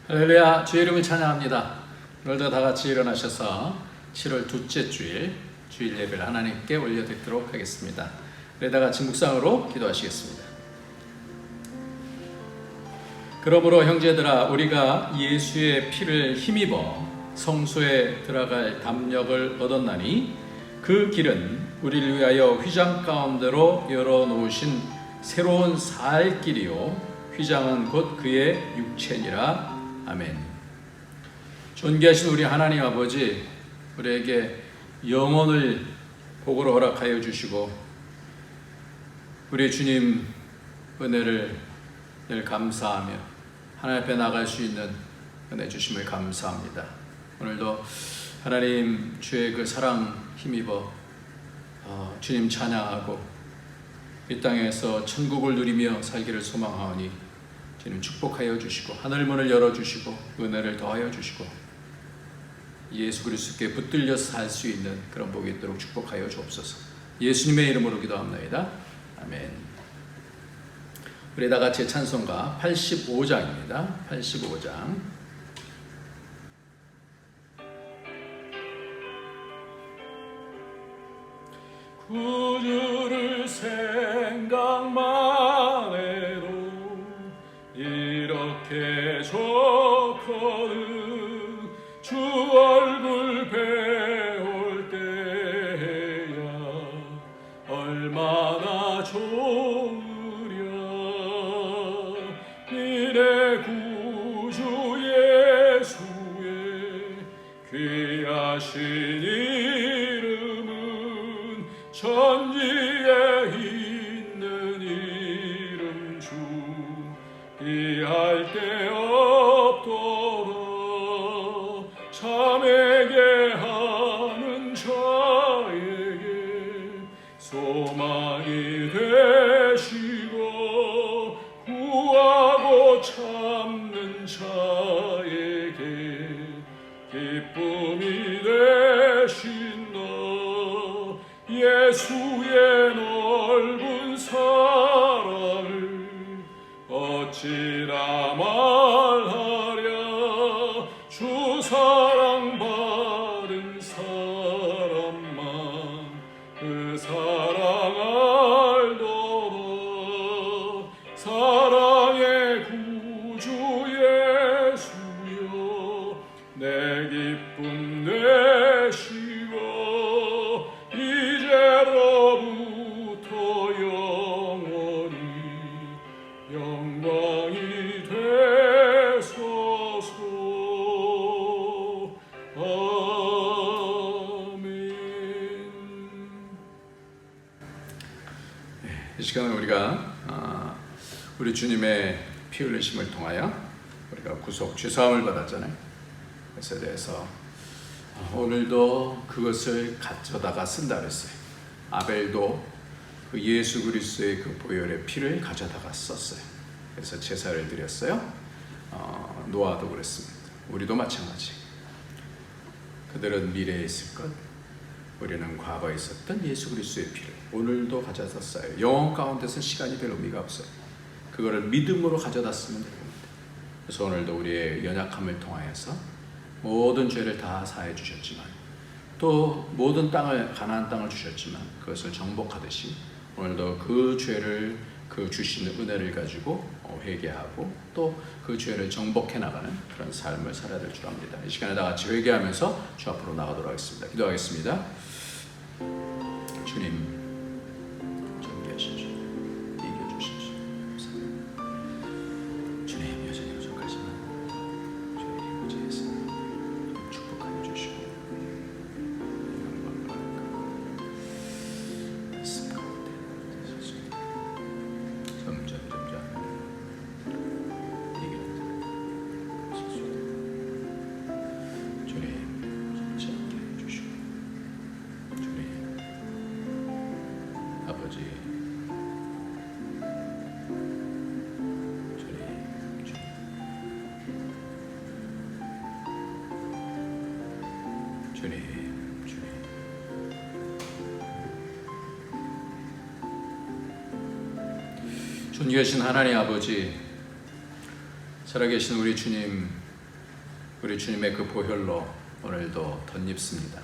할렐루야, 주의 이름을 찬양합니다. 오늘도 다 같이 일어나셔서 7월 둘째 주일 예배를 하나님께 올려드리도록 하겠습니다. 우리 다 같이 묵상으로 기도하시겠습니다. 그러므로 형제들아, 우리가 예수의 피를 힘입어 성소에 들어갈 담력을 얻었나니 그 길은 우리를 위하여 휘장 가운데로 열어놓으신 새로운 살 길이요 휘장은 곧 그의 육체니라. 아멘. 존귀하신 우리 하나님 아버지, 우리에게 영혼을 복으로 허락하여 주시고 우리 주님 은혜를 늘 감사하며 하나님 앞에 나갈 수 있는 은혜 주심을 감사합니다. 오늘도 하나님 주의 그 사랑 힘입어 주님 찬양하고 이 땅에서 천국을 누리며 살기를 소망하오니 주님 축복하여 주시고 하늘문을 열어주시고 은혜를 더하여 주시고 예수 그리스도께 붙들려서 살 수 있는 그런 복이 있도록 축복하여 주옵소서. 예수님의 이름으로 기도합니다. 아멘. 우리 다 같이 찬송가 85장입니다. 85장. 구주를 생각만 해도 이렇게 좋거든. 주 얼굴 배울 때야 얼마나 좋으랴. 이내 구주 예수의 귀하신 이름은 천지에 있는 이름 주 이할 데 없도록 참에게 하는 자에게 소망이 되시고 구하고 참는 자에게 기쁨이 되신 너 예수의 넓은 사랑을 어찌나 말하랴. 주 사랑 받은 사람만 그 사랑 알도록. 사랑의 구주 예수여 내 기쁨 되시고 이제로부터 영원히 영광이 되소서. 아멘. 이 시간은 우리가 우리 주님의 피 흘리심을 통하여 우리가 구속 죄사함을 받았잖아요. 그것에 대해서 오늘도 그것을 가져다가 쓴다 그랬어요. 아벨도 그 예수 그리스도의 그 보혈의 피를 가져다가 썼어요. 그래서 제사를 드렸어요. 노아도 그랬습니다. 우리도 마찬가지. 그들은 미래에 있을 것, 우리는 과거에 있었던 예수 그리스도의 피를 오늘도 가져다 써요. 영혼 가운데서 시간이 별 의미가 없어요. 그거를 믿음으로 가져다 쓰면 됩니다. 그래서 오늘도 우리의 연약함을 통하여서 모든 죄를 다 사해 주셨지만 또 모든 땅을 가나안 땅을 주셨지만 그것을 정복하듯이 오늘도 그 죄를 그 주시는 은혜를 가지고 회개하고 또 그 죄를 정복해 나가는 그런 삶을 살아야 될 줄 압니다. 이 시간에 다 같이 회개하면서 주 앞으로 나가도록 하겠습니다. 기도하겠습니다. 주님 존귀하시죠. 이겨주시죠. 감사합니다. 주님 여전히 부족하지만 주의 이름을 제해서 축복하여 주시고 영광과 말씀 가운데 점점 이기는 주님 진짜 함께 해주시고 주님 아버지 주님 주님 존귀하신 하나님 아버지, 살아계신 우리 주님 우리 주님의 그 보혈로 오늘도 덧입습니다.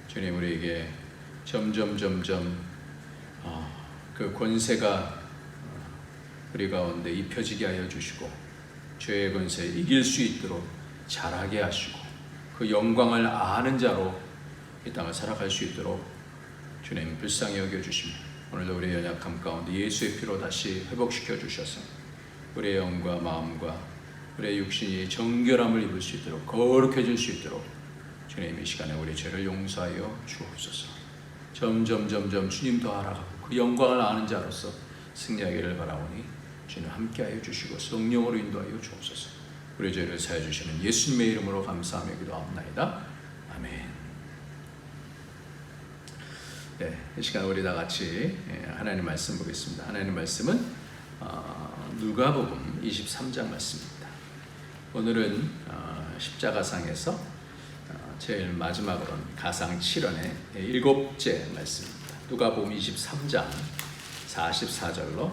주님, 우리에게 점점 그 권세가 우리 가운데 입혀지게 하여 주시고 죄의 권세 이길 수 있도록 잘하게 하시고 그 영광을 아는 자로 이 땅을 살아갈 수 있도록 주님 불쌍히 여겨주시며 오늘도 우리의 연약함 가운데 예수의 피로 다시 회복시켜 주셔서 우리의 영과 마음과 우리의 육신이 정결함을 입을 수 있도록 거룩해질 수 있도록 주님 이 시간에 우리 죄를 용서하여 주옵소서. 점점 주님 더 알아가고 그 영광을 아는 자로서 승리하기를 바라오니 주님 함께하여 주시고 성령으로 인도하여 주옵소서. 우리 죄를 사해 주시는 예수님의 이름으로 감사하며 기도합나이다. 아멘. 네, 이 시간 우리 다 같이 하나님 말씀 보겠습니다. 하나님 말씀은 누가복음 23장 말씀입니다. 오늘은 십자가상에서 제일 마지막으로는 가상 7원의 7째 말씀입니다. 누가복음 23장 44절로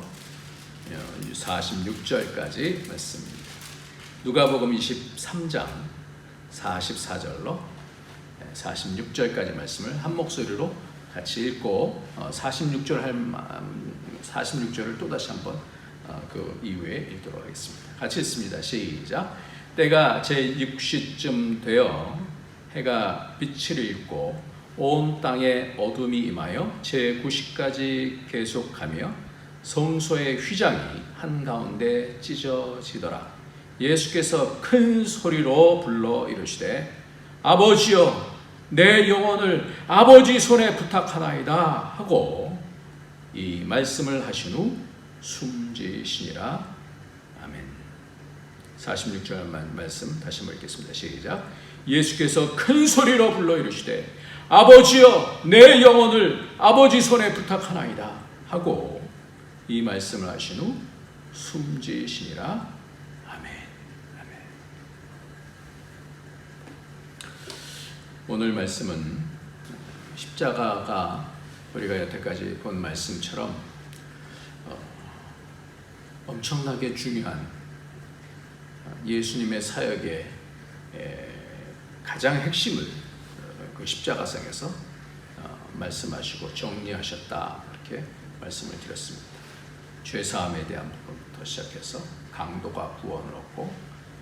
46절까지 말씀입니다. 누가복음 23장 44절로 46절까지 말씀을 한 목소리로 같이 읽고 46절을 또다시 한번 그 이후에 읽도록 하겠습니다. 같이 읽습니다. 시작. 때가 제6시쯤 되어 해가 빛을 잃고 온 땅에 어둠이 임하여 제9시까지 계속하며 성소의 휘장이 한가운데 찢어지더라. 예수께서 큰 소리로 불러 이르시되 아버지여 내 영혼을 아버지 손에 부탁하나이다 하고 이 말씀을 하신 후 숨지시니라. 아멘. 46절 말씀 다시 한번 읽겠습니다. 시작. 예수께서 큰 소리로 불러 이르시되 아버지여 내 영혼을 아버지 손에 부탁하나이다 하고 이 말씀을 하신 후 숨지시니라. 아멘. 아멘. 오늘 말씀은 십자가가 우리가 여태까지 본 말씀처럼 엄청나게 중요한 예수님의 사역의 가장 핵심을 그 십자가상에서 말씀하시고 정리하셨다 이렇게 말씀을 드렸습니다. 죄사함에 대한 부분부터 시작해서 강도가 구원을 얻고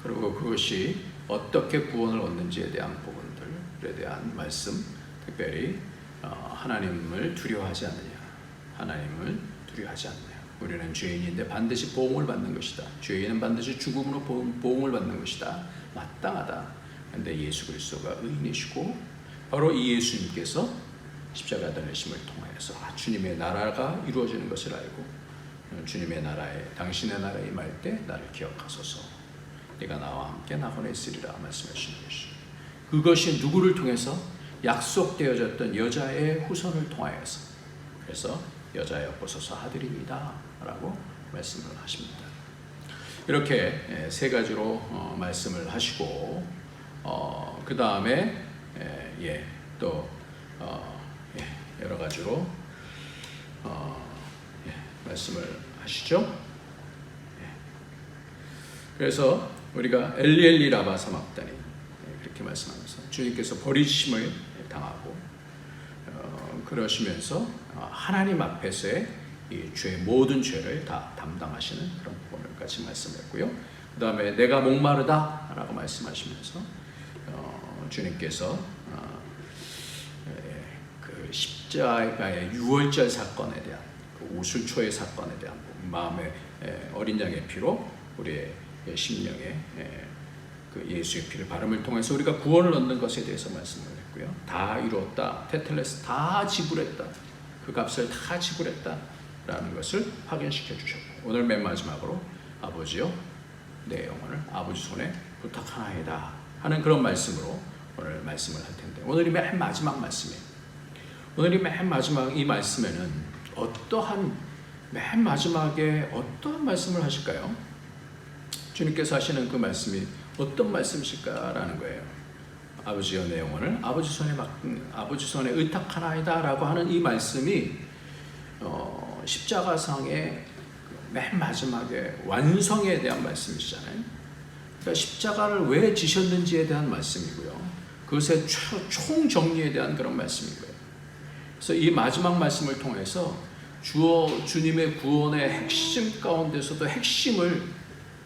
그리고 그것이 어떻게 구원을 얻는지에 대한 부분들에 대한 말씀, 특별히 하나님을 두려워하지 않느냐, 하나님을 두려워하지 않느냐. 우리는 죄인인데 반드시 보응을 받는 것이다. 죄인은 반드시 죽음으로 보응을 받는 것이다. 마땅하다. 그런데 예수 그리스도가 의인이시고 바로 이 예수님께서 십자가 달리심을 통하여서 주님의 나라가 이루어지는 것을 알고 주님의 나라에 당신의 나라에 임할 때 나를 기억하소서. 네가 나와 함께 나혼에 있으리라 말씀하시는 것이 그것이 누구를 통해서 약속되어졌던 여자의 후손을 통하여서 그래서 여자여보소서 아들입니다 라고 말씀을 하십니다. 이렇게 세 가지로 말씀을 하시고 그 다음에 또 여러 가지로 말씀을 하시죠. 그래서 우리가 엘리엘리 라바 사막다니 그렇게 말씀하면서 주님께서 버리심을 당하고 그러시면서 하나님 앞에서의 이 모든 죄를 다 담당하시는 그런 부분을 같이 말씀했고요. 그 다음에 내가 목마르다 라고 말씀하시면서 주님께서 그 십자가의 유월절 사건에 대한 그 우슬초의 사건에 대한 마음의 어린 양의 피로 우리의 심령에 그 예수의 피를 바름을 통해서 우리가 구원을 얻는 것에 대해서 말씀을 했고요. 다 이루었다. 테텔레스 다 지불했다. 그 값을 다 지불했다 라는 것을 확인시켜 주셨고 오늘 맨 마지막으로 아버지요 내 영혼을 아버지 손에 부탁하나이다 하는 그런 말씀으로 오늘 말씀을 할 텐데 오늘이 맨 마지막 말씀이에요. 오늘이 맨 마지막 이 말씀에는 맨 마지막에 어떠한 말씀을 하실까요? 주님께서 하시는 그 말씀이 어떤 말씀이실까라는 거예요. 아버지여 내 영혼을 아버지 손에 의탁하나이다라고 하는 이 말씀이 십자가상의 맨 마지막에 완성에 대한 말씀이시잖아요. 그러니까 십자가를 왜 지셨는지에 대한 말씀이고요. 그것의 총정리에 대한 그런 말씀인 거예요. 그래서 이 마지막 말씀을 통해서 주님의 구원의 핵심 가운데서도 핵심을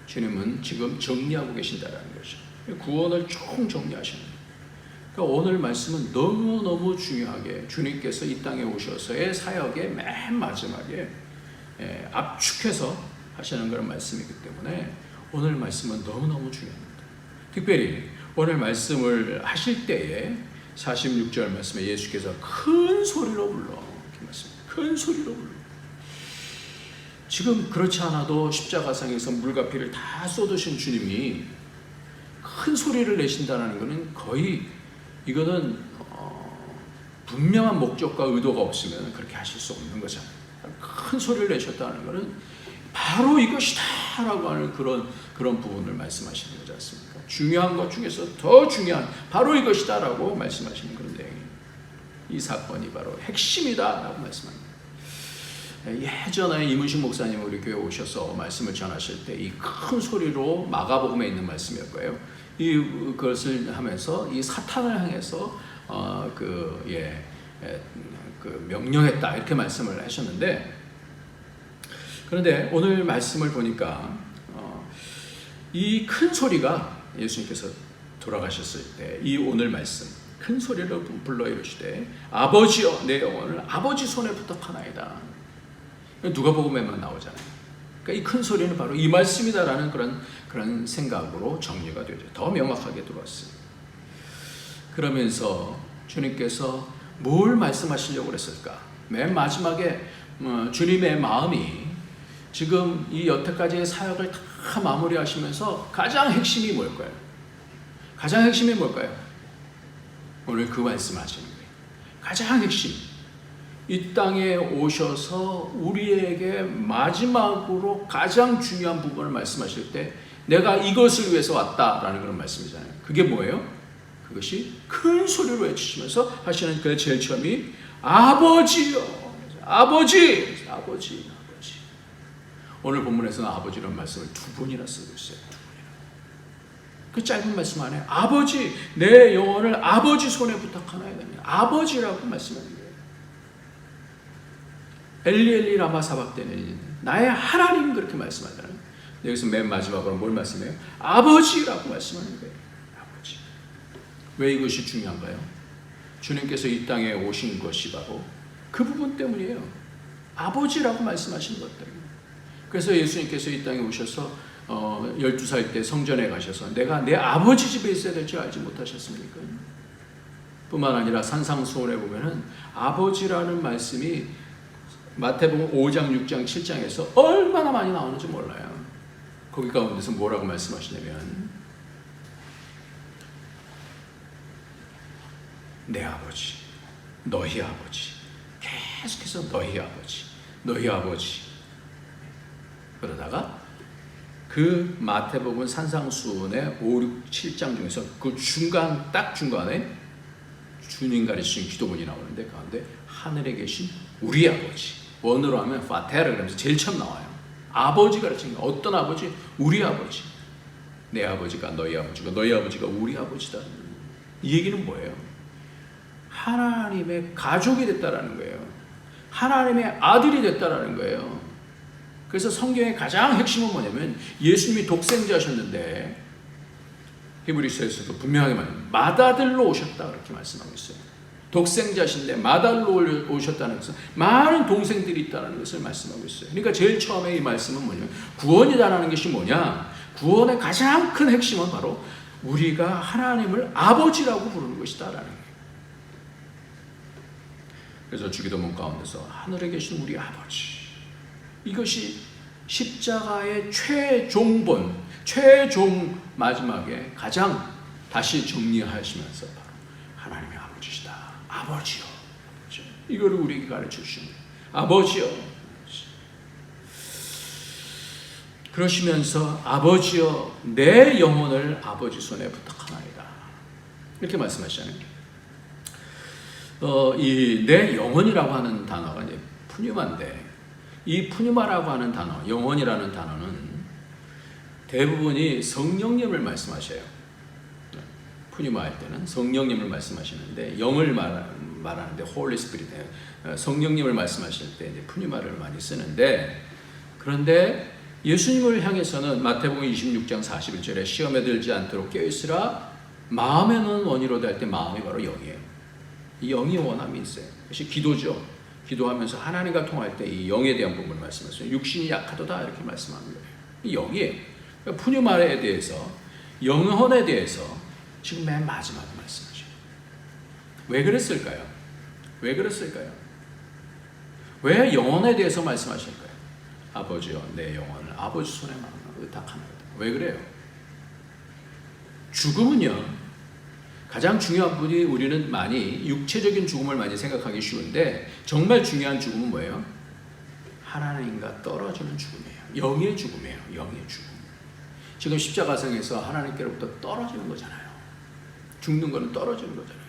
주님은 지금 정리하고 계신다는 거죠. 구원을 총정리하시는 거예요. 그러니까 오늘 말씀은 너무너무 중요하게 주님께서 이 땅에 오셔서의 사역의 맨 마지막에 압축해서 하시는 그런 말씀이기 때문에 오늘 말씀은 너무너무 중요합니다. 특별히 오늘 말씀을 하실 때에 46절 말씀에 예수께서 큰 소리로 불러 이렇게 말씀합니다. 큰 소리로 불러. 지금 그렇지 않아도 십자가상에서 물과 피를 다 쏟으신 주님이 큰 소리를 내신다는 것은 거의 이거는 분명한 목적과 의도가 없으면 그렇게 하실 수 없는 거잖아요. 큰 소리를 내셨다는 것은 바로 이것이다라고 하는 그런 부분을 말씀하시는 거지 않습니까? 중요한 것 중에서 더 중요한 바로 이것이다라고 말씀하시는 그런 내용이에요. 이 사건이 바로 핵심이다라고 말씀합니다. 예전에 이문식 목사님 우리 교회 오셔서 말씀을 전하실 때 이 큰 소리로 마가복음에 있는 말씀일 거예요. 그것을 하면서 이 사탄을 향해서 명령했다 이렇게 말씀을 하셨는데, 그런데 오늘 말씀을 보니까 이 큰 소리가 예수님께서 돌아가셨을 때 이 오늘 말씀 큰 소리로 불러 이르시되 아버지여 내 영혼을 아버지 손에 부탁하나이다. 누가복음에만 나오잖아요. 그러니까 이 큰 소리는 바로 이 말씀이다라는 그런 생각으로 정리가 되죠. 더 명확하게 들어왔어요. 그러면서 주님께서 뭘 말씀하시려고 그랬을까? 맨 마지막에 주님의 마음이 지금 이 여태까지의 사역을 다 마무리하시면서 가장 핵심이 뭘까요? 가장 핵심이 뭘까요? 오늘 그 말씀하시는 거예요. 가장 핵심. 이 땅에 오셔서 우리에게 마지막으로 가장 중요한 부분을 말씀하실 때 내가 이것을 위해서 왔다라는 그런 말씀이잖아요. 그게 뭐예요? 그것이 큰 소리로 외치시면서 하시는 그 제일 처음이 아버지요. 아버지. 아버지. 아버지. 오늘 본문에서는 아버지라는 말씀을 2번이나 쓰고 있어요. 그 짧은 말씀 안에 아버지 내 영혼을 아버지 손에 부탁하나이다. 아버지라고 말씀하는 거예요. 엘리 엘리 라마 사박다니 나의 하나님 그렇게 말씀하잖아요. 여기서 맨 마지막으로 뭘 말씀해요? 아버지라고 말씀하는 거예요. 아버지. 왜 이것이 중요한가요? 주님께서 이 땅에 오신 것이 바로 그 부분 때문이에요. 아버지라고 말씀하시는 것들입니다. 그래서 예수님께서 이 땅에 오셔서 12살 때 성전에 가셔서 내가 내 아버지 집에 있어야 될 줄 알지 못하셨습니까? 뿐만 아니라 산상수훈에 보면은 아버지라는 말씀이 마태복음 5장, 6장, 7장에서 얼마나 많이 나오는지 몰라요. 거기 가운데서 뭐라고 말씀하시냐면 내 아버지, 너희 아버지, 계속해서 너희 아버지, 너희 아버지. 그러다가 그 마태복음 산상수훈의 5, 6, 7장 중에서 그 중간 딱 중간에 주님 가르치신 기도문이 나오는데 가운데 하늘에 계신 우리 아버지, 원어로 하면 파테르 그러면서 제일 처음 나와요. 아버지 가르치는 거. 어떤 아버지? 우리 아버지. 내 아버지가 너희 아버지고 너희 아버지가 우리 아버지다. 이 얘기는 뭐예요? 하나님의 가족이 됐다라는 거예요. 하나님의 아들이 됐다라는 거예요. 그래서 성경의 가장 핵심은 뭐냐면 예수님이 독생자셨는데 히브리서에서도 분명하게 말합니다. 맏아들로 오셨다 그렇게 말씀하고 있어요. 독생자신데 맏아들로 오셨다는 것은 많은 동생들이 있다는 것을 말씀하고 있어요. 그러니까 제일 처음에 이 말씀은 뭐냐면 구원이라는 것이 뭐냐? 구원의 가장 큰 핵심은 바로 우리가 하나님을 아버지라고 부르는 것이다라는 거예요. 그래서 주기도문 가운데서 하늘에 계신 우리 아버지, 이것이 십자가의 최종본, 최종 마지막에 가장 다시 정리하시면서 바로 하나님의 아버지시다. 아버지요. 이거를 우리에게 가르쳐 주시는 거예요. 아버지요. 그러시면서 아버지여 내 영혼을 아버지 손에 부탁하나이다. 이렇게 말씀하시잖아요. 이 내 영혼이라고 하는 단어가 이제 푸뉴마인데 이 푸뉴마라고 하는 단어, 영혼이라는 단어는 대부분이 성령님을 말씀하셔요. 푸뉴마 할 때는 성령님을 말씀하시는데, 영을 말하는데 Holy Spirit, 성령님을 말씀하실 때 이제 푸뉴마를 많이 쓰는데, 그런데 예수님을 향해서는 마태복음 26장 41절에 시험에 들지 않도록 깨어있으라, 마음에는 원이로다 할 때 마음이 바로 영이에요. 이 영이 원함이 있어요. 그것이 기도죠. 기도하면서 하나님과 통할 때 이 영에 대한 부분을 말씀하셨어요. 육신이 약하도다 이렇게 말씀하는 거예요. 이 영이에요. 그러니까 푸뉴마에 대해서, 영혼에 대해서 지금 맨 마지막에 말씀하셔요. 왜 그랬을까요? 왜 그랬을까요? 왜 영혼에 대해서 말씀하실까요? 아버지여 내 영혼을 아버지 손에 의탁합니다. 왜 그래요? 죽음은요, 가장 중요한 분이, 우리는 많이 육체적인 죽음을 많이 생각하기 쉬운데 정말 중요한 죽음은 뭐예요? 하나님과 떨어지는 죽음이에요. 영의 죽음이에요. 영의 죽음. 지금 십자가상에서 하나님께로부터 떨어지는 거잖아요. 죽는 거는 떨어지는 거잖아요.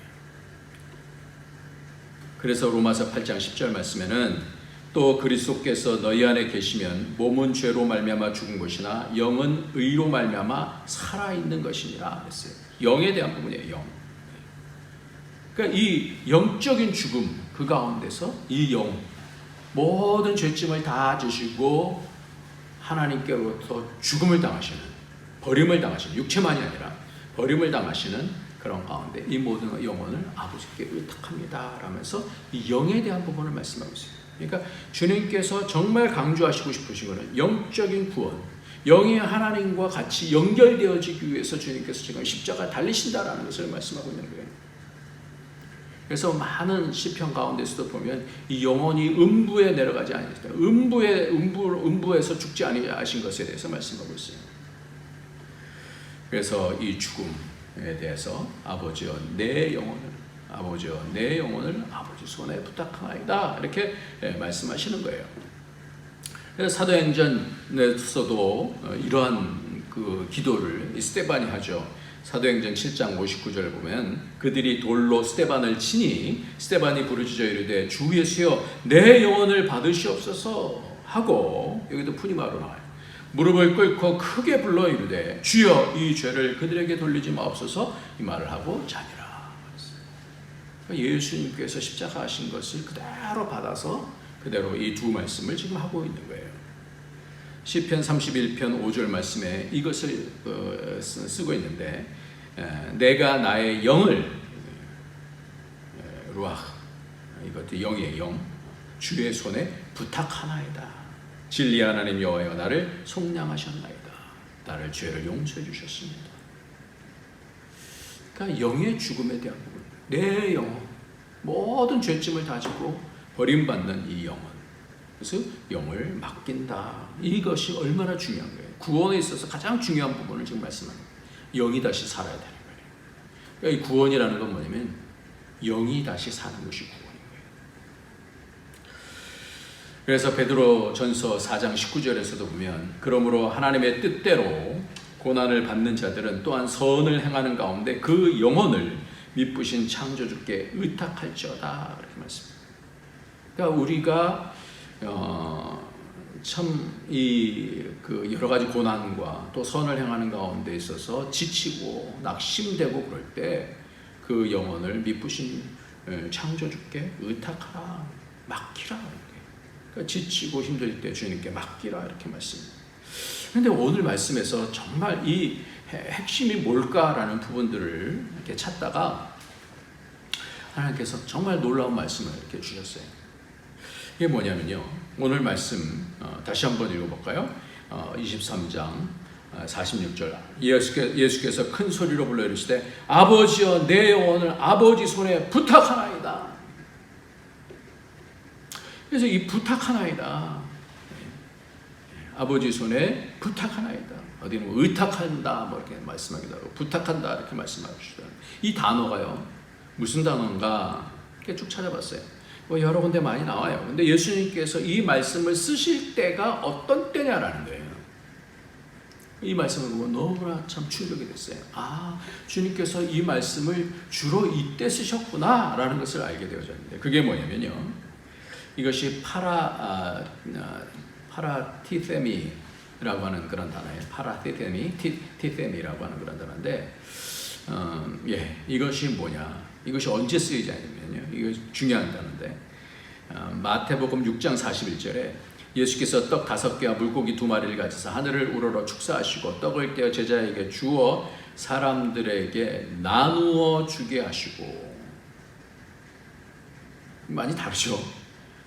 그래서 로마서 8장 10절 말씀에는 또 그리스도께서 너희 안에 계시면 몸은 죄로 말미암아 죽은 것이나 영은 의로 말미암아 살아있는 것이니라 그랬어요. 영에 대한 부분이에요. 영. 그러니까 이 영적인 죽음, 그 가운데서 이 영, 모든 죄짐을 다 지시고 하나님께로부터 죽음을 당하시는, 버림을 당하시는, 육체만이 아니라 버림을 당하시는 그런 가운데 이 모든 영혼을 아버지께 의탁합니다 라면서 이 영에 대한 부분을 말씀하고 있어요. 그러니까 주님께서 정말 강조하시고 싶으신 것은 영적인 구원, 영이 하나님과 같이 연결되어지기 위해서 주님께서 지금 십자가에 달리신다라는 것을 말씀하고 있는 거예요. 그래서 많은 시편 가운데서도 보면 이 영혼이 음부에 내려가지 아니하시다, 음부에서 죽지 아니하신 것에 대해서 말씀하고 있어요. 그래서 이 죽음에 대해서 아버지여 내 영혼을 아버지 손에 부탁하나이다 이렇게 말씀하시는 거예요. 그래서 사도행전에서도 이러한 그 기도를 스데반이 하죠. 사도행전 7장 59절 보면 그들이 돌로 스데반을 치니 스데반이 부르짖어 이르되 주 예수여 내 영혼을 받으시옵소서 하고, 여기도 푸니마로 나와요. 무릎을 꿇고 크게 불러 이르되 주여 이 죄를 그들에게 돌리지 마옵소서, 이 말을 하고 자니라. 예수님께서 십자가 하신 것을 그대로 받아서 그대로 이 두 말씀을 지금 하고 있는 거예요. 시편 31편 5절 말씀에 이것을 쓰고 있는데, 내가 나의 영을, 루아흐, 이것도 영이에요. 영, 주의 손에 부탁하나이다. 진리 하나님 여호와여 나를 속량하셨나이다. 나를 죄를 용서해 주셨습니다. 그러니까 영의 죽음에 대한 부분, 내 영혼, 모든 죄짐을 다 지고 버림받는 이 영혼, 그래서 영을 맡긴다. 이것이 얼마나 중요한 거예요. 구원에 있어서 가장 중요한 부분을 지금 말씀하는 거예요. 영이 다시 살아야 되는 거예요. 그러니까 이 구원이라는 건 뭐냐면 영이 다시 사는 것이 구원인 거예요. 그래서 베드로 전서 4장 19절에서도 보면 그러므로 하나님의 뜻대로 고난을 받는 자들은 또한 선을 행하는 가운데 그 영혼을 미쁘신 창조주께 의탁할지어다 이렇게 말씀합니다. 그러니까 우리가 참 그 여러 가지 고난과 또 선을 행하는 가운데 있어서 지치고 낙심되고 그럴 때 그 영혼을 미쁘신 창조주께 의탁하라, 맡기라 이렇게. 그러니까 지치고 힘들 때 주님께 맡기라 이렇게 말씀합니다. 그런데 오늘 말씀에서 정말 이 핵심이 뭘까라는 부분들을 이렇게 찾다가 하나님께서 정말 놀라운 말씀을 이렇게 주셨어요. 이게 뭐냐면요, 오늘 말씀 다시 한번 읽어볼까요? 23장 46절 예수께서 큰 소리로 불러 이르시되 아버지여 내 영혼을 아버지 손에 부탁하나이다. 그래서 이 부탁하나이다, 아버지 손에 부탁하나이다, 어디는 뭐 의탁한다 뭐 이렇게 말씀하기도 하고 부탁한다 이렇게 말씀하시죠. 이 단어가요 무슨 단어인가 이렇게 쭉 찾아봤어요. 뭐 여러 군데 많이 나와요. 근데 예수님께서 이 말씀을 쓰실 때가 어떤 때냐라는 거예요. 이 말씀을 보고 너무나 참 충격이 됐어요. 아, 주님께서 이 말씀을 주로 이때 쓰셨구나 라는 것을 알게 되어졌는데, 그게 뭐냐면요, 이것이 파라티세미 하는 그런 단어예요. 티셈이라고 하는 그런 단어인데, 이것이 뭐냐? 이것이 언제 쓰이지 않냐면요. 이거 중요한 단어인데, 마태복음 6장 41절에 예수께서 떡 5개와 물고기 2마리를 가져서 하늘을 우러러 축사하시고 떡을 떼어 제자에게 주어 사람들에게 나누어 주게 하시고. 많이 다르죠.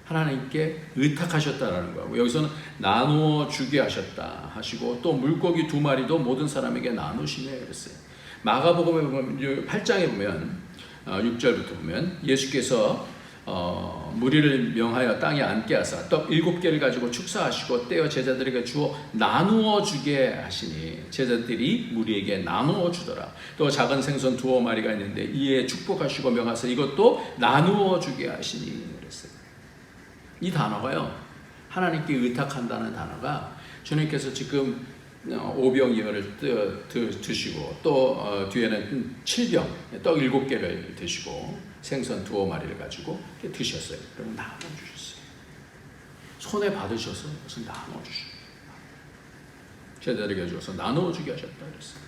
하나님께 의탁하셨다라는 거고, 여기서는 나누어 주게 하셨다 하시고, 또 물고기 2마리도 모든 사람에게 나누시네 그랬어요. 마가복음에 보면 8장에 보면 6절부터 보면 예수께서 무리를 명하여 땅에 앉게 하사 떡 7개를 가지고 축사하시고 떼어 제자들에게 주어 나누어 주게 하시니 제자들이 무리에게 나누어 주더라. 또 작은 생선 2마리가 있는데 이에 축복하시고 명하사 이것도 나누어 주게 하시니 그랬어요. 이 단어가요, 하나님께 의탁한다는 단어가 주님께서 지금 5병 2어를 드시고 또 뒤에는 7병 떡 7개를 드시고 생선 2마리를 가지고 드셨어요. 그리고 나눠주셨어요. 손에 받으셔서 그것을 나눠주셨어요. 제자들에게 주어서 나눠주게 하셨다 그랬어요.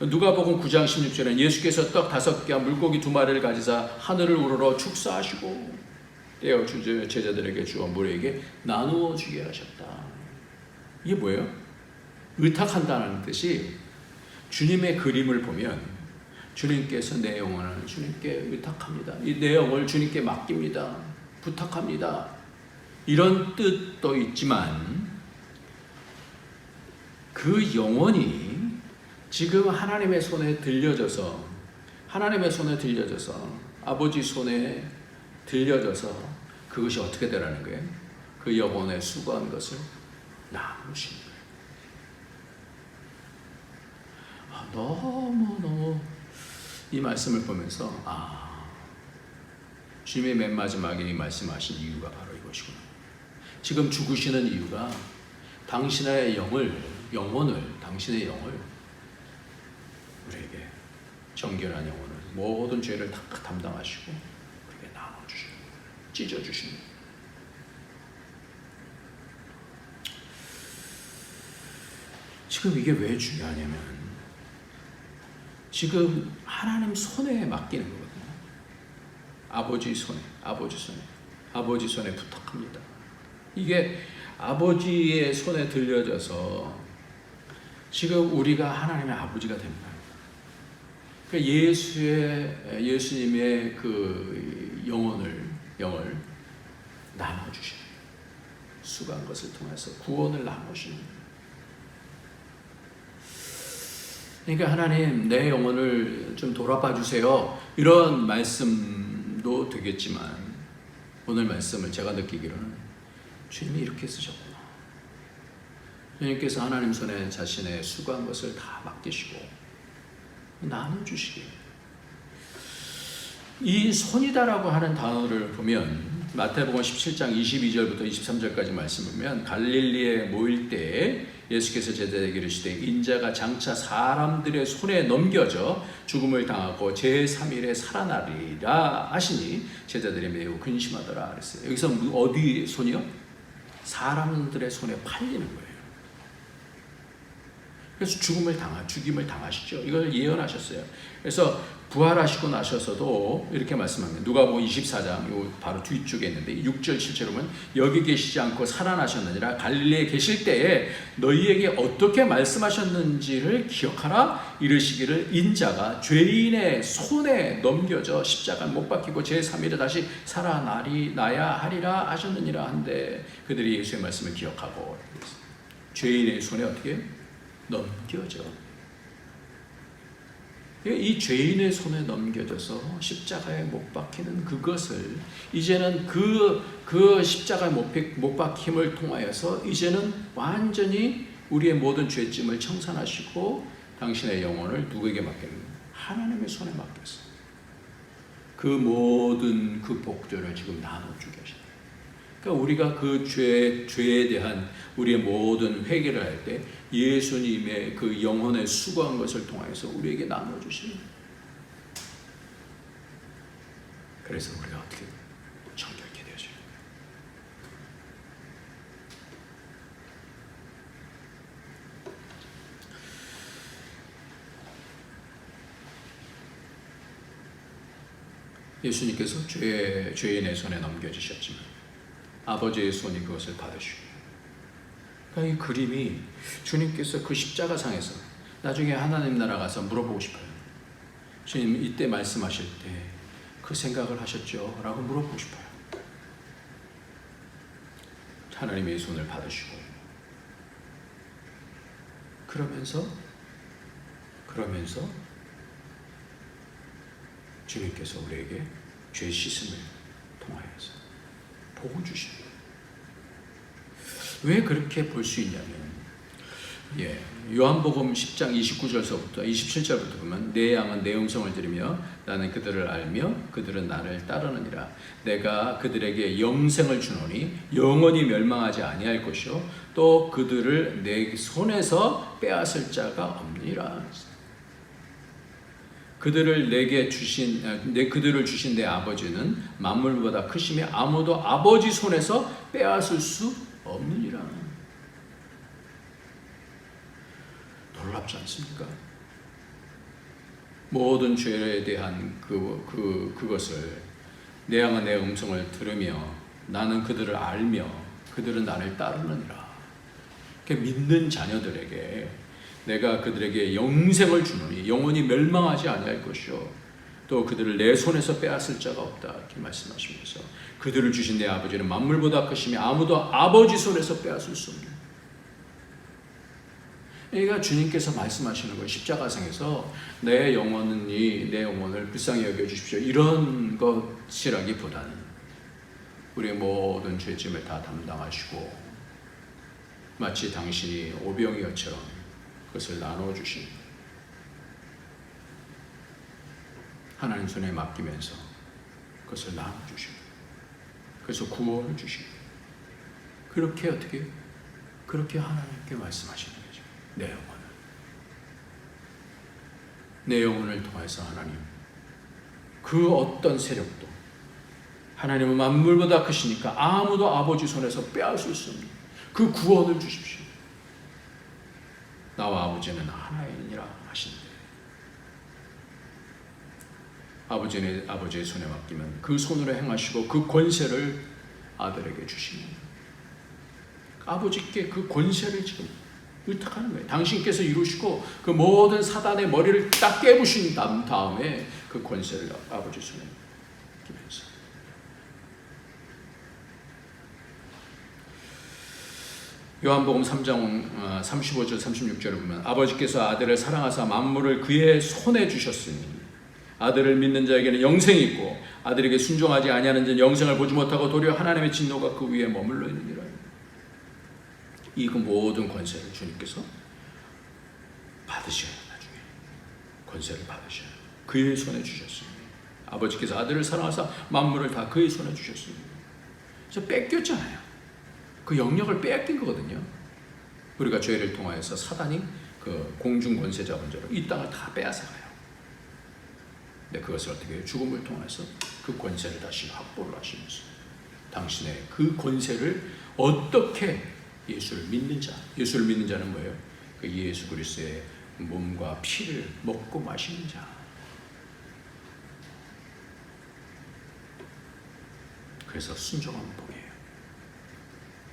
누가복음 9장 16절에는 예수께서 떡 5개와 물고기 2마리를 가지사 하늘을 우러러 축사하시고 떼어 제자들에게 주어 무리에게 나누어 주게 하셨다. 이게 뭐예요? 의탁한다는 뜻이, 주님의 그림을 보면 주님께서 내 영혼을 주님께 의탁합니다. 이 내 영혼을 주님께 맡깁니다. 부탁합니다. 이런 뜻도 있지만 그 영혼이 지금 하나님의 손에 들려져서 아버지 손에 들려져서 그것이 어떻게 되라는 거예요? 그 영혼에 수고한 것을 나누신 거예요. 너무 이 말씀을 보면서 주님의 맨 마지막에 이 말씀하신 이유가 바로 이것이구나. 지금 죽으시는 이유가 당신의 당신의 영을 우리에게, 정결한 영혼을, 모든 죄를 다 담당하시고 우리에게 나눠주시는 거예요. 찢어주시는 거예요. 지금 이게 왜 중요하냐면 지금 하나님 손에 맡기는 거거든요. 아버지 손에 부탁합니다. 이게 아버지의 손에 들려져서 지금 우리가 하나님의 아버지가 됩니다. 그러니까 예수님의 그 영을 나눠주시는, 수고한 것을 통해서 구원을 나누시는 거예요. 그러니까 하나님, 내 영혼을 좀 돌아봐 주세요. 이런 말씀도 되겠지만 오늘 말씀을 제가 느끼기로는 주님이 이렇게 쓰셨구나. 주님께서 하나님 손에 자신의 수고한 것을 다 맡기시고 나눠주시게. 이 손이다라고 하는 단어를 보면 마태복음 17장 22절부터 23절까지 말씀 보면 갈릴리에 모일 때에 예수께서 제자에게 이르시되 인자가 장차 사람들의 손에 넘겨져 죽음을 당하고 제3일에 살아나리라 하시니 제자들이 매우 근심하더라 그랬어요. 여기서 어디 손이요? 사람들의 손에 팔리는 거예요. 그래서 죽임을 당하시죠. 이걸 예언하셨어요. 그래서 부활하시고 나셔서도 이렇게 말씀합니다. 누가복음 24장 요 바로 뒤쪽에 있는데 6절 7절에 보면 여기 계시지 않고 살아나셨느니라. 갈릴리에 계실 때에 너희에게 어떻게 말씀하셨는지를 기억하라. 이르시기를 인자가 죄인의 손에 넘겨져 십자가에 못 박히고 제3일에 다시 살아나야 하리라 하셨느니라 한데 그들이 예수의 말씀을 기억하고 죄인의 손에 어떻게 넘겨져. 이 죄인의 손에 넘겨져서 십자가에 못 박히는 그것을 이제는 그 십자가에 못 박힘을 통하여서 이제는 완전히 우리의 모든 죄짐을 청산하시고 당신의 영혼을 누구에게 맡기는? 하나님의 손에 맡겼어요. 그 모든 그 복들을 지금 나눠주게 하십니다. 그러니까 우리가 그 죄에 대한 우리의 모든 회개를 할 때 예수님의 그 영혼에 수고한 것을 통해서 우리에게 나눠주시는. 그래서 우리가 어떻게 정결케 되어져요. 예수님께서 죄인의 손에 넘겨주셨지만 아버지의 손이 그것을 받으시고, 그러니까 이 그림이 주님께서 그 십자가상에서 나중에 하나님 나라 가서 물어보고 싶어요. 주님 이때 말씀하실 때 그 생각을 하셨죠? 라고 물어보고 싶어요. 하나님의 손을 받으시고 그러면서 주님께서 우리에게 죄 씻음을 통하여서 복을 주십니다. 왜 그렇게 볼 수 있냐면, 요한복음 10장 29절서부터 27절부터 보면 내 양은 내 음성을 들으며 나는 그들을 알며 그들은 나를 따르느니라. 내가 그들에게 영생을 주노니 영원히 멸망하지 아니할 것이요 또 그들을 내 손에서 빼앗을 자가 없느니라. 그들을 주신 내 아버지는 만물보다 크심에 아무도 아버지 손에서 빼앗을 수 없느니라. 놀랍지 않습니까? 모든 죄에 대한 그것을 내 양은 내 음성을 들으며 나는 그들을 알며 그들은 나를 따르느니라. 믿는 자녀들에게 내가 그들에게 영생을 주노니 영원히 멸망하지 아니할 것이요 또 그들을 내 손에서 빼앗을 자가 없다. 이렇게 말씀하시면서 그들을 주신 내 아버지는 만물보다 크시며 아무도 아버지 손에서 빼앗을 수 없는, 그러니까 주님께서 말씀하시는 거예요. 십자가상에서 내 영혼을 불쌍히 여겨주십시오, 이런 것이라기보다는 우리의 모든 죄짐을 다 담당하시고 마치 당신이 오병이어처럼 그것을 나눠주신, 하나님 손에 맡기면서 그것을 나눠주시고 그래서 구원을 주시고, 그렇게 하나님께 말씀하시는 거죠. 내 영혼을 통해서 하나님, 그 어떤 세력도, 하나님은 만물보다 크시니까 아무도 아버지 손에서 빼앗을 수 없는 그 구원을 주십시오. 나와 아버지는 하나이니라 하시는데, 아버지의 손에 맡기면 그 손으로 행하시고 그 권세를 아들에게 주시는, 아버지께 그 권세를 지금 의탁하는 거예요. 당신께서 이루시고 그 모든 사단의 머리를 딱 깨부신 다음에 그 권세를 아버지 손에 맡기면서, 요한복음 3장 35절 36절을 보면 아버지께서 아들을 사랑하사 만물을 그의 손에 주셨으니 아들을 믿는 자에게는 영생이 있고 아들에게 순종하지 아니하는 자는 영생을 보지 못하고 도리어 하나님의 진노가 그 위에 머물러 있느니라. 이 모든 권세를 주님께서 받으셔야, 나중에 권세를 받으셔야 그의 손에 주셨습니다. 아버지께서 아들을 사랑하사 만물을 다 그의 손에 주셨습니다. 그래서 뺏겼잖아요. 그 영역을 빼앗긴 거거든요. 우리가 죄를 통하여서 사단이 그 공중 권세 잡은 자로 이 땅을 다 빼앗아가요. 근데 그것을 어떻게 해요? 죽음을 통해서 그 권세를 다시 확보를 하시면서 당신의 그 권세를 어떻게, 예수를 믿는 자는 뭐예요? 그 예수 그리스도의 몸과 피를 먹고 마시는 자. 그래서 순종한 복이에요.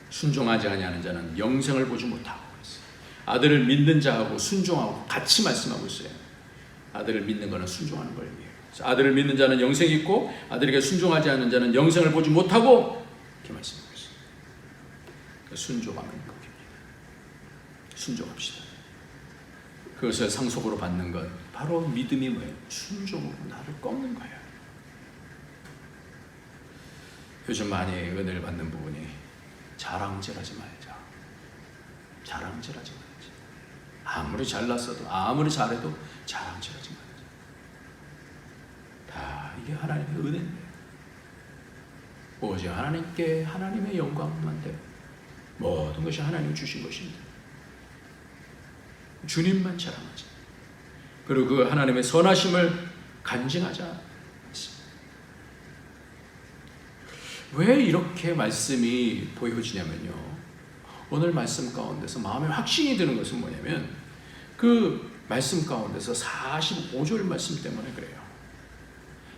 순종하지 아니하는 자는 영생을 보지 못하고 있어요. 아들을 믿는 자하고 순종하고 같이 말씀하고 있어요. 아들을 믿는 것은 순종하는 걸 위해요. 아들을 믿는 자는 영생이 있고 아들에게 순종하지 않는 자는 영생을 보지 못하고, 이렇게 말씀하고 있어요. 순종하는 법입니다. 순종합시다. 그것을 상속으로 받는 것, 바로 믿음이 뭐예요? 순종으로 나를 꺾는 거예요. 요즘 많이 은혜를 받는 부분이 자랑질하지 말자. 자랑질하지 말자. 아무리 잘났어도 아무리 잘해도 자랑질하지 말자. 다 이게 하나님의 은혜인데, 오직 하나님께 하나님의 영광만 돼. 모든 것이 하나님이 주신 것입니다. 주님만 자랑하자. 그리고 그 하나님의 선하심을 간증하자. 왜 이렇게 말씀이 보여지냐면요, 오늘 말씀 가운데서 마음에 확신이 드는 것은 뭐냐면 그 말씀 가운데서 45절 말씀 때문에 그래요.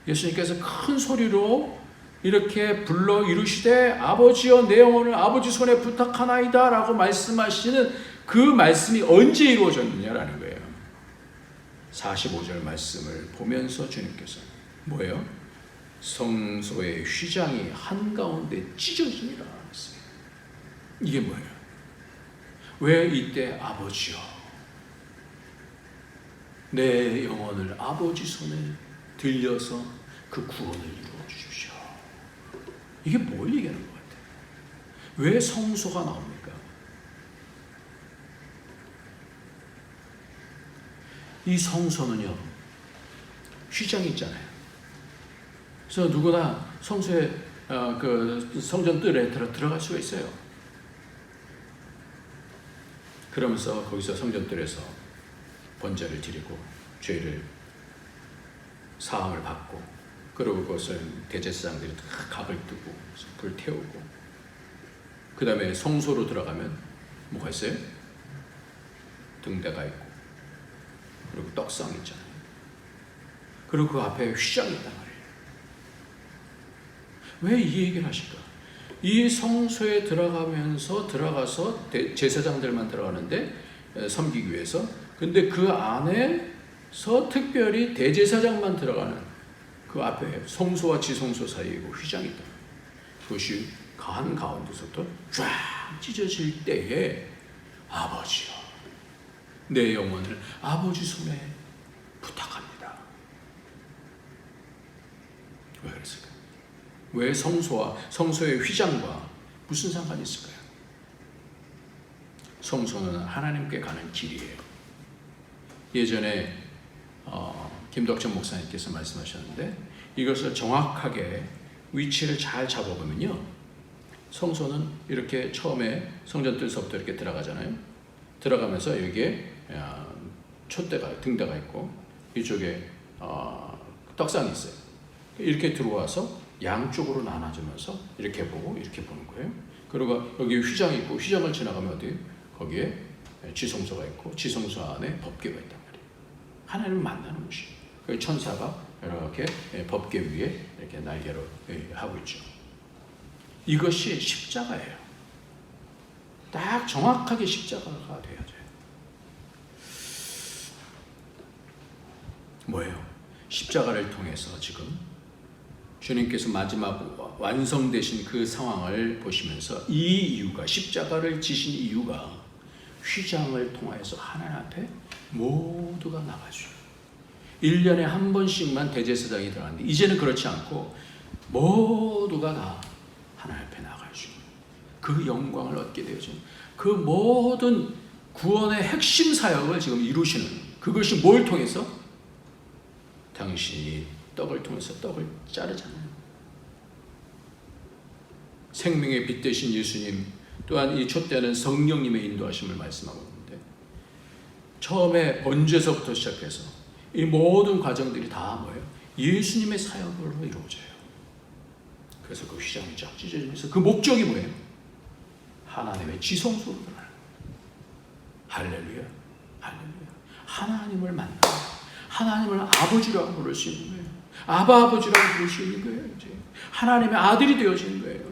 예수님께서 큰 소리로 이렇게 불러 이루시되 아버지여 내 영혼을 아버지 손에 부탁하나이다 라고 말씀하시는 그 말씀이 언제 이루어졌느냐라는 거예요. 45절 말씀을 보면서 주님께서 뭐예요? 성소의 휘장이 한가운데 찢어지니라 했어요. 이게 뭐예요? 왜 이때 아버지여 내 영혼을 아버지 손에 들려서 그 구원을 이루어 주십시오. 이게 뭘 얘기하는 것 같아요? 왜 성소가 나옵니까? 이 성소는요, 휘장이 있잖아요. 그래서 누구나 성소에 그 성전 뜰에 들어갈 수가 있어요. 그러면서 거기서 성전 뜰에서 번제를 드리고 죄를 사함을 받고, 그리고 그것을 대제사장들이 각을 뜨고 불 태우고, 그 다음에 성소로 들어가면 뭐가 있어요? 등대가 있고, 그리고 떡상 있잖아요. 그리고 그 앞에 휘장이 있단 말이에요. 왜 이 얘기를 하실까? 이 성소에 들어가서 제사장들만 들어가는데 섬기기 위해서, 근데 그 안에서 특별히 대제사장만 들어가는 그 앞에 성소와 지성소 사이에 휘장이 있다. 그것이 한가운데서부터 쫙 찢어질 때에 아버지여 내 영혼을 아버지 손에 부탁합니다. 왜 그랬을까요? 왜 성소의 휘장과 무슨 상관이 있을까요? 성소는 하나님께 가는 길이에요. 예전에 김덕천 목사님께서 말씀하셨는데, 이것을 정확하게 위치를 잘 잡아보면요, 성소는 이렇게 처음에 성전뜰서부터 이렇게 들어가잖아요. 들어가면서 여기에 촛대가 등대가 있고 이쪽에 떡상이 있어요. 이렇게 들어와서 양쪽으로 나눠지면서 이렇게 보고 이렇게 보는 거예요. 그리고 여기 휘장이 있고, 휘장을 지나가면 어디 거기에 지성소가 있고, 지성소 안에 법궤가 있단 말이에요. 하나님을 만나는 곳이에요. 그 천사가 이렇게 법궤 위에 이렇게 날개로 하고 있죠. 이것이 십자가예요. 딱 정확하게 십자가가 되어져요. 뭐예요? 십자가를 통해서 지금 주님께서 마지막 완성되신 그 상황을 보시면서, 이 이유가, 십자가를 지신 이유가 휘장을 통하여서 하나님 앞에 모두가 나가죠. 1년에 한 번씩만 대제사장이 들어가는데 이제는 그렇지 않고 모두가 다 하나님 앞에 나가죠. 그 영광을 얻게 되어진 그 모든 구원의 핵심 사역을 지금 이루시는, 그것이 뭘 통해서? 당신이 떡을 통해서 떡을 자르잖아요. 생명의 빛 되신 예수님, 또한 이 촛대는 성령님의 인도하심을 말씀하고 있는데, 처음에 번제서부터 시작해서 이 모든 과정들이 다 뭐예요? 예수님의 사역으로 이루어져요. 그래서 그 휘장이 쫙 찢어지면서 그 목적이 뭐예요? 하나님의 지성소로 들어가는 거예요. 할렐루야, 할렐루야. 하나님을 만나요. 하나님을 아버지라고 부를 수 있는 거예요. 아버지라고 부를 수 있는 거예요. 이제 하나님의 아들이 되어지는 거예요.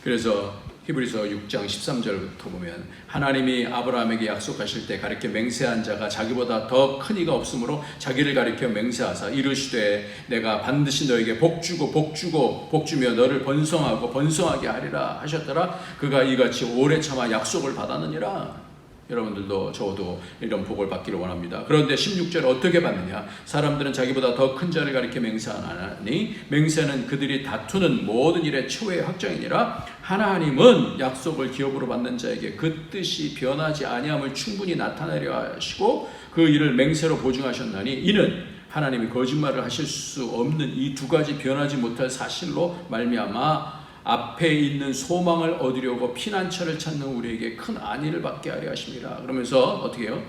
그래서 히브리서 6장 13절부터 보면, 하나님이 아브라함에게 약속하실 때 가리켜 맹세한 자가 자기보다 더 큰 이가 없으므로 자기를 가리켜 맹세하사 이르시되 내가 반드시 너에게 복주며 너를 번성하고 번성하게 하리라 하셨더라. 그가 이같이 오래 참아 약속을 받았느니라. 여러분들도 저도 이런 복을 받기를 원합니다. 그런데 16절 어떻게 받느냐? 사람들은 자기보다 더 큰 자를 가리켜 맹세하나니 맹세는 그들이 다투는 모든 일의 최후의 확정이니라. 하나님은 약속을 기업으로 받는 자에게 그 뜻이 변하지 아니함을 충분히 나타내려 하시고 그 일을 맹세로 보증하셨나니, 이는 하나님이 거짓말을 하실 수 없는 이 두 가지 변하지 못할 사실로 말미암아 앞에 있는 소망을 얻으려고 피난처를 찾는 우리에게 큰 안위를 받게 하려 하십니다. 그러면서 어떻게 해요?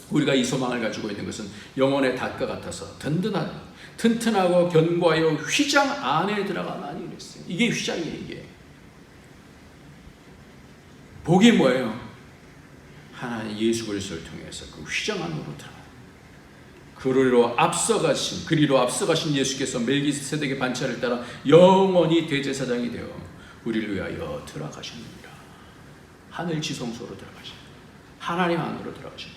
우리가 이 소망을 가지고 있는 것은 영혼의 닷과 같아서 튼튼하고 견고하여 휘장 안에 들어가나니 그랬어요. 이게 휘장이에요. 이게 복이 뭐예요? 하나님 예수 그리스도를 통해서 그 휘장 안으로 들어가. 그리로 앞서가신 예수께서 멜기세덱의 반차를 따라 영원히 대제사장이 되어 우리를 위하여 들어가셨느니라. 하늘 지성소로 들어가신, 하나님 안으로 들어가신,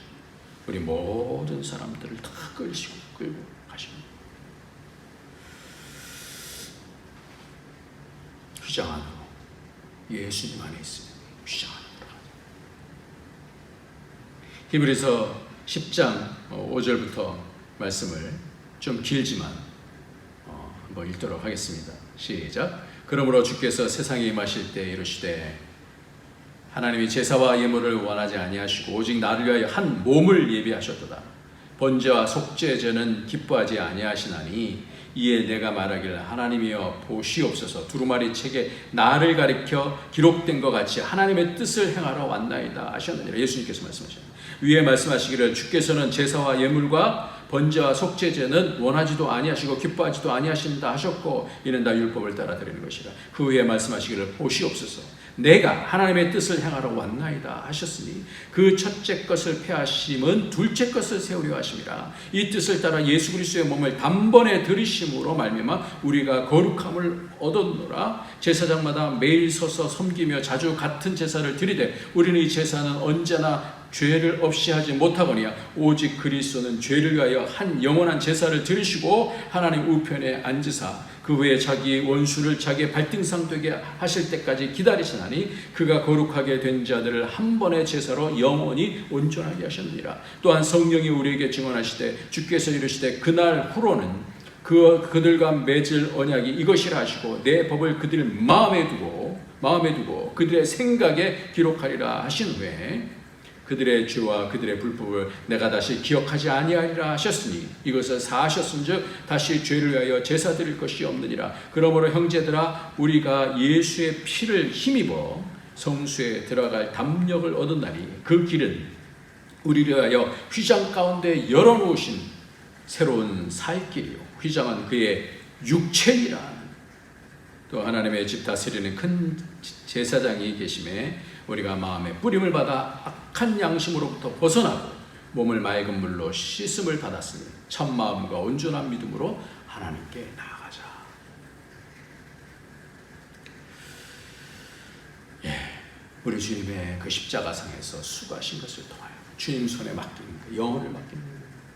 우리 모든 사람들을 다 끌고 가십니다. 휘장 안으로, 예수님 안에 있으면 휘장 안으로 들어가자. 히브리서 10장 5절부터 말씀을 좀 길지만 한번 읽도록 하겠습니다. 시작. 그러므로 주께서 세상에 임하실 때 이르시되 하나님이 제사와 예물을 원하지 아니하시고 오직 나를 위하여 한 몸을 예비하셨도다. 번제와 속죄제는 기뻐하지 아니하시나니 이에 내가 말하기를 하나님이여 보시옵소서. 두루마리 책에 나를 가리켜 기록된 것 같이 하나님의 뜻을 행하러 왔나이다 하셨느니라. 예수님께서 말씀하셨습니다. 위에 말씀하시기를 주께서는 제사와 예물과 번제와 속죄제는 원하지도 아니하시고 기뻐하지도 아니하신다 하셨고 이는 다 율법을 따라 드리는 것이라. 그 후에 말씀하시기를 보시옵소서. 내가 하나님의 뜻을 행하러 왔나이다 하셨으니 그 첫째 것을 폐하심은 둘째 것을 세우려 하심이라. 이 뜻을 따라 예수 그리스도의 몸을 단번에 들이심으로 말미암아 우리가 거룩함을 얻었노라. 제사장마다 매일 서서 섬기며 자주 같은 제사를 드리되 우리는 이 제사는 언제나 죄를 없이 하지 못하거니와 오직 그리스도는 죄를 위하여 한 영원한 제사를 드리시고 하나님 우편에 앉으사 그 후에 자기 원수를 자기의 발등상 되게 하실 때까지 기다리시나니 그가 거룩하게 된 자들을 한 번의 제사로 영원히 온전하게 하셨느니라. 또한 성령이 우리에게 증언하시되 주께서 이르시되 그날 후로는 그들과 맺을 언약이 이것이라 하시고 내 법을 그들 마음에 두고 그들의 생각에 기록하리라 하신 후에 그들의 죄와 그들의 불법을 내가 다시 기억하지 아니하리라 하셨으니 이것을 사하셨은즉 다시 죄를 위하여 제사 드릴 것이 없느니라. 그러므로 형제들아 우리가 예수의 피를 힘입어 성수에 들어갈 담력을 얻었나니 그 길은 우리를 위하여 휘장 가운데 열어놓으신 새로운 살 길이요 휘장은 그의 육체니라. 또 하나님의 집 다스리는 큰 제사장이 계심에 우리가 마음에 뿌림을 받아 악한 양심으로부터 벗어나고 몸을 맑은 물로 씻음을 받았으니 참 마음과 온전한 믿음으로 하나님께 나아가자. 우리 주님의 그 십자가상에서 수고하신 것을 통하여 주님 손에 맡기는 그 영혼을 맡기는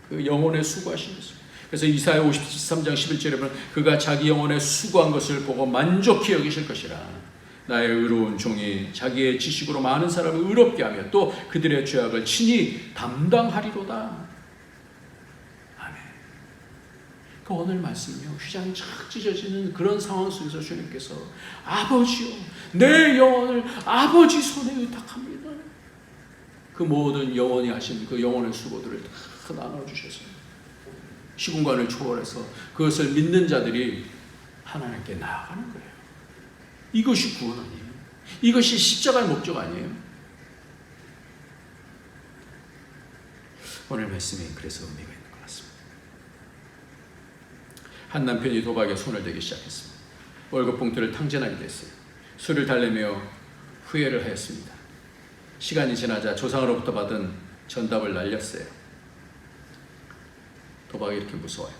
그 영혼에 수고하신 것을. 그래서 이사야 53장 11절에 보면 그가 자기 영혼에 수고한 것을 보고 만족히 여기실 것이라. 나의 의로운 종이 자기의 지식으로 많은 사람을 의롭게 하며 또 그들의 죄악을 친히 담당하리로다. 아멘. 그 오늘 말씀이요 휘장이 착 찢어지는 그런 상황 속에서 주님께서 아버지요 내 영혼을 아버지 손에 의탁합니다. 그 모든 영원히 하신 그 영혼의 수고들을 다 나눠주셨습니다. 시공간을 초월해서 그것을 믿는 자들이 하나님께 나아가는 거예요. 이것이 구원 아니에요? 이것이 십자가의 목적 아니에요? 오늘 말씀이 그래서 의미가 있는 것 같습니다. 한 남편이 도박에 손을 대기 시작했습니다. 월급 봉투를 탕진하게 됐어요. 술을 달래며 후회를 하였습니다. 시간이 지나자 조상으로부터 받은 전답을 날렸어요. 도박이 이렇게 무서워요.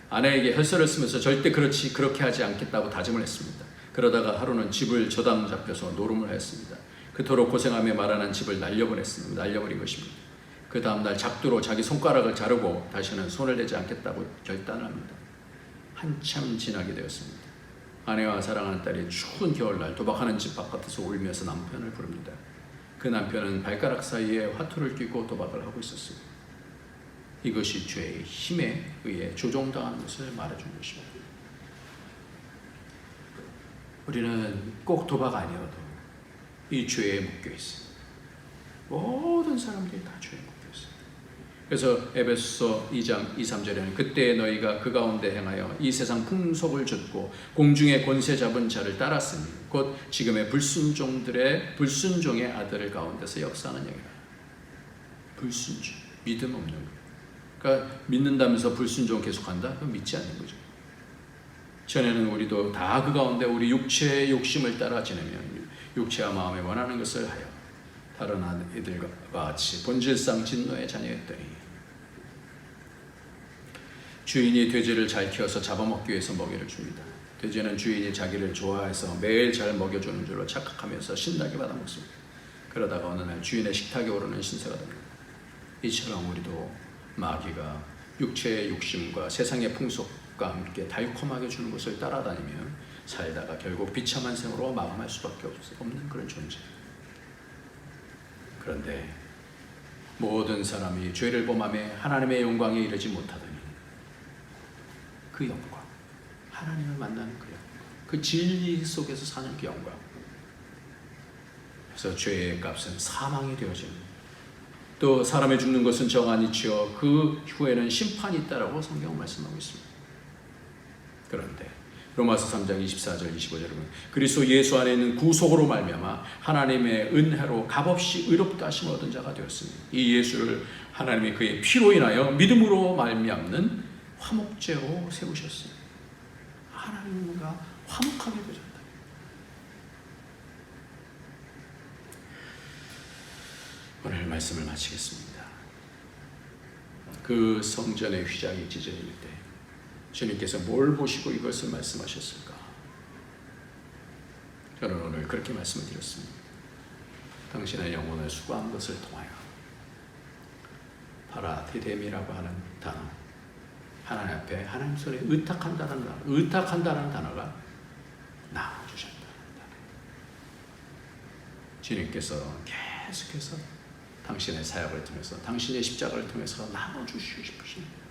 아내에게 혈서를 쓰면서 절대 그렇게 하지 않겠다고 다짐을 했습니다. 그러다가 하루는 집을 저당 잡혀서 노름을 하였습니다. 그토록 고생하며 마련한 집을 날려버린 것입니다. 그 다음날 작두로 자기 손가락을 자르고 다시는 손을 대지 않겠다고 결단을 합니다. 한참 지나게 되었습니다. 아내와 사랑하는 딸이 추운 겨울날 도박하는 집 바깥에서 울면서 남편을 부릅니다. 그 남편은 발가락 사이에 화투를 끼고 도박을 하고 있었습니다. 이것이 죄의 힘에 의해 조종당하는 것을 말해준 것입니다. 우리는 꼭 도박 아니어도 이 죄에 묶여 있어요. 모든 사람들이 다 죄에 묶여 있어요. 그래서 에베소서 2장 2, 3절에는 그때 너희가 그 가운데 행하여 이 세상 풍속을 좇고 공중의 권세 잡은 자를 따랐으니 곧 지금의 불순종의 아들을 가운데서 역사하는 영이라. 불순종, 믿음 없는 거예요. 그러니까 믿는다면서 불순종 계속한다? 그건 믿지 않는 거죠. 전에는 우리도 다 그 가운데 우리 육체의 욕심을 따라 지내면 육체와 마음에 원하는 것을 하여 다른 아이들과 같이 본질상 진노의 자녀였더니 주인이 돼지를 잘 키워서 잡아먹기 위해서 먹이를 줍니다. 돼지는 주인이 자기를 좋아해서 매일 잘 먹여주는 줄로 착각하면서 신나게 받아먹습니다. 그러다가 어느 날 주인의 식탁에 오르는 신세가 됩니다. 이처럼 우리도 마귀가 육체의 욕심과 세상의 풍속과 함께 달콤하게 주는 것을 따라다니며 살다가 결국 비참한 생으로 마감할 수밖에 없는 그런 존재예요. 그런데 모든 사람이 죄를 범하며 하나님의 영광에 이르지 못하더니 그 영광, 하나님을 만나는 그 영광, 그 진리 속에서 사는 그 영광. 그래서 죄의 값은 사망이 되어집니다. 또 사람이 죽는 것은 정한이치요 그 후에는 심판이 있다라고 성경은 말씀하고 있습니다. 그런데 로마서 3장 24절 25절에 보면 그리스도 예수 안에 있는 구속으로 말미암아 하나님의 은혜로 값없이 의롭다 하심을 얻은 자가 되었습니다. 이 예수를 하나님이 그의 피로 인하여 믿음으로 말미암는 화목제로 세우셨습니다. 하나님과 화목하게 되셨다. 오늘 말씀을 마치겠습니다. 그 성전의 휘장이 찢어질 때 주님께서 뭘 보시고 이것을 말씀하셨을까? 저는 오늘 그렇게 말씀을 드렸습니다. 당신의 영혼을 수고한 것을 통하여 파라디뎀이라고 하는 단어, 하나님 앞에 하나님 손에 의탁한다는 단어, 의탁한다는 단어가 나눠주셨다는 단어. 주님께서 계속해서 당신의 사역을 통해서 당신의 십자가를 통해서 나눠주시고 싶으십니다.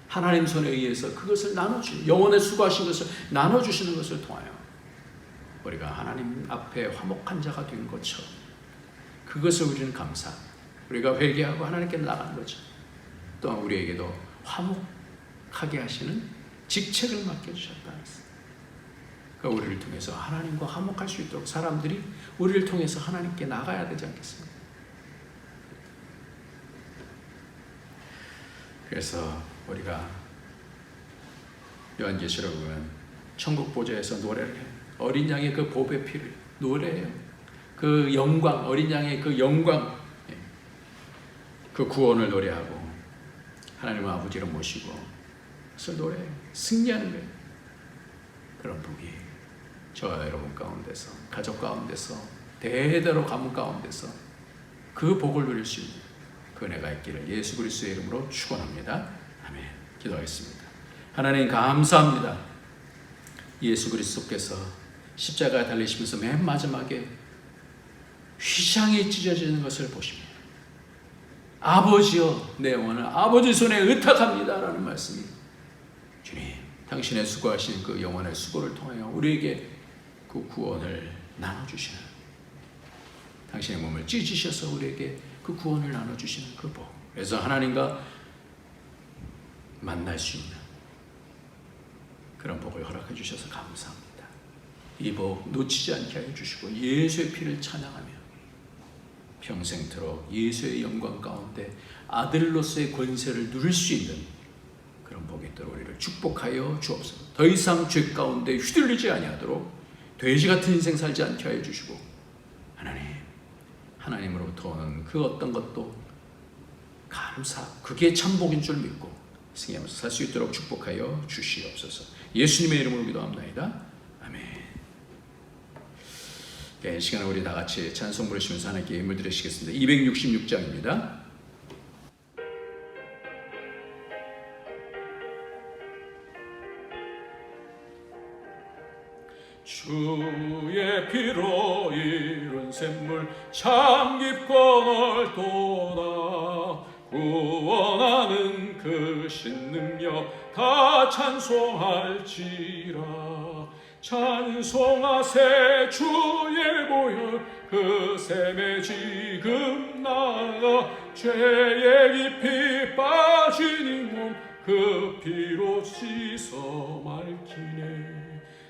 하나님 손에 의해서 그것을 나눠주시는, 영혼에 수고하신 것을 나눠주시는 것을 통하여 우리가 하나님 앞에 화목한 자가 된 것처럼 그것을 우리는 감사, 우리가 회개하고 하나님께 나가는 거죠. 또한 우리에게도 화목하게 하시는 직책을 맡겨주셨다. 그러니까 우리를 통해서 하나님과 화목할 수 있도록 사람들이 우리를 통해서 하나님께 나가야 되지 않겠습니까? 그래서 우리가 요한계시록 보면 천국 보좌에서 노래를 해요. 어린 양의 그 보배 피를 노래해요. 그 영광, 어린 양의 그 영광, 그 구원을 노래하고 하나님 아버지를 모시고 그래서 노래해요. 승리하는 거예요. 그런 복이 저와 여러분 가운데서, 가족 가운데서, 대대로 가문 가운데서 그 복을 누릴 수 있는 그 은혜가 있기를 예수 그리스도의 이름으로 축원합니다. 아멘. 기도하겠습니다. 하나님 감사합니다. 예수 그리스도께서 십자가에 달리시면서 맨 마지막에 휘장이 찢어지는 것을 보십니다. 아버지여, 내 영혼을 아버지 손에 의탁합니다 라는 말씀이 주님, 당신의 수고하신 그 영혼의 수고를 통하여 우리에게 그 구원을 나눠주시는, 당신의 몸을 찢으셔서 우리에게 그 구원을 나눠주시는 그 복, 그래서 하나님과 만날 수 있는 그런 복을 허락해 주셔서 감사합니다. 이 복 놓치지 않게 하여 주시고 예수의 피를 찬양하며 평생토록 예수의 영광 가운데 아들로서의 권세를 누릴 수 있는 그런 복이 있도록 우리를 축복하여 주옵소서. 더 이상 죄 가운데 휘둘리지 아니하도록 돼지 같은 인생 살지 않게 하여 주시고 하나님으로부터 오는 그 어떤 것도 감사, 그게 참복인 줄 믿고 승리하면서 살 수 있도록 축복하여 주시옵소서. 예수님의 이름으로 기도합니다. 아멘. 네, 이 시간에 우리 다 같이 찬송 부르시면서 하나님께 예물 드리시겠습니다. 266장입니다. 주의 피로 이룬 샘물 참 깊고 넓도다. 구원하는 그 신능력 다 찬송할지라. 찬송하세 주의 보혈 그 샘에 지금 나가. 죄에 깊이 빠진 이 몸 그 피로 씻어 맑히네.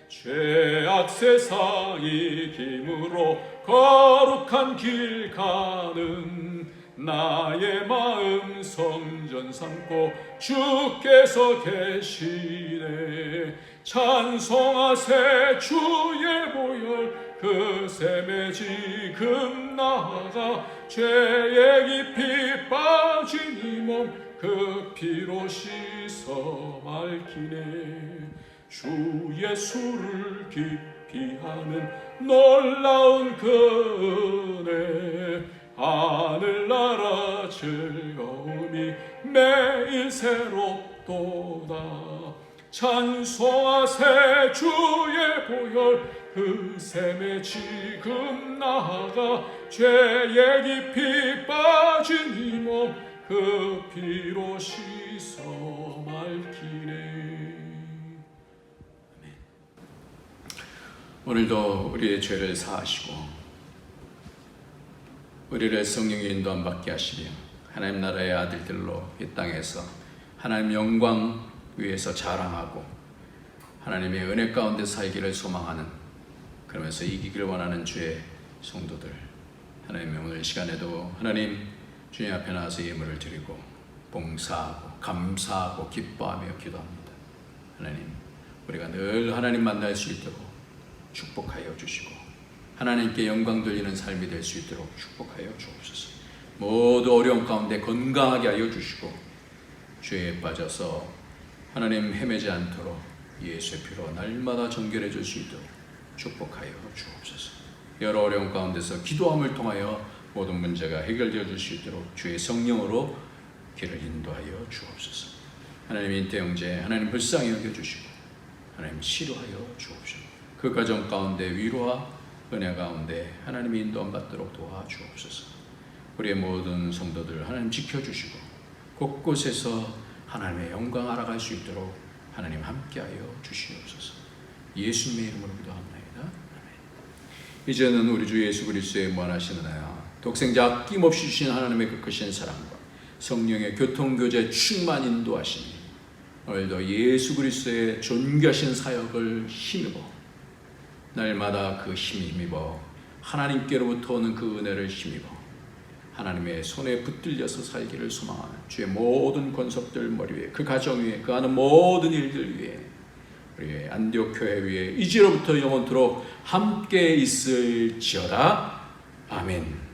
죄악 세상이 힘으로 거룩한 길 가는 나의 마음 성전 삼고 주께서 계시네. 찬송하세 주의 보혈 그 샘에 지금 나가. 죄에 깊이 빠진 이 몸 몸 그 피로 씻어 맑히네. 주 예수를 깊이 아는 놀라운 그 은혜, 하늘나라 즐거움이 매일 새롭도다. 찬송하세 주의 보혈 그 샘에 지금 나아가 죄에 깊이 빠진 이 몸 그 피로 씻어 맑히네. 오늘도 우리의 죄를 사하시고 우리를 성령의 인도함 받게 하시며 하나님 나라의 아들들로 이 땅에서 하나님 영광 위에서 자랑하고 하나님의 은혜 가운데 살기를 소망하는, 그러면서 이기기를 원하는 주의 성도들, 하나님 오늘 시간에도 하나님 주님 앞에 나와서 예물을 드리고 봉사하고 감사하고 기뻐하며 기도합니다. 하나님, 우리가 늘 하나님 만날 수 있도록 축복하여 주시고 하나님께 영광 돌리는 삶이 될 수 있도록 축복하여 주옵소서. 모두 어려움 가운데 건강하게 하여 주시고 죄에 빠져서 하나님 헤매지 않도록 예수의 피로 날마다 정결해 줄 수 있도록 축복하여 주옵소서. 여러 어려움 가운데서 기도함을 통하여 모든 문제가 해결되어 줄 수 있도록 주의 성령으로 길을 인도하여 주옵소서. 하나님 인태 형제 하나님 불쌍히 여겨주시고 하나님 치료하여 주옵소서. 그 가정 가운데 위로와 은혜 가운데 하나님의 인도함 받도록 도와주옵소서. 우리의 모든 성도들 하나님 지켜주시고 곳곳에서 하나님의 영광 알아갈 수 있도록 하나님 함께하여 주시옵소서. 예수님의 이름으로 기도합니다. 아멘. 이제는 우리 주 예수 그리스도의 무한하신 은혜와 독생자 아낌없이 주신 하나님의 그 크신 사랑과 성령의 교통교제 충만 인도하시니 오늘도 예수 그리스도의 존귀하신 사역을 힘입어 날마다 그 힘입어 하나님께로부터 오는 그 은혜를 힘입어 하나님의 손에 붙들려서 살기를 소망하는 주의 모든 권속들 머리 위에, 그 가정 위에, 그 하는 모든 일들 위에, 우리의 안디옥 교회 위에 이제로부터 영원토록 함께 있을지어다. 아멘.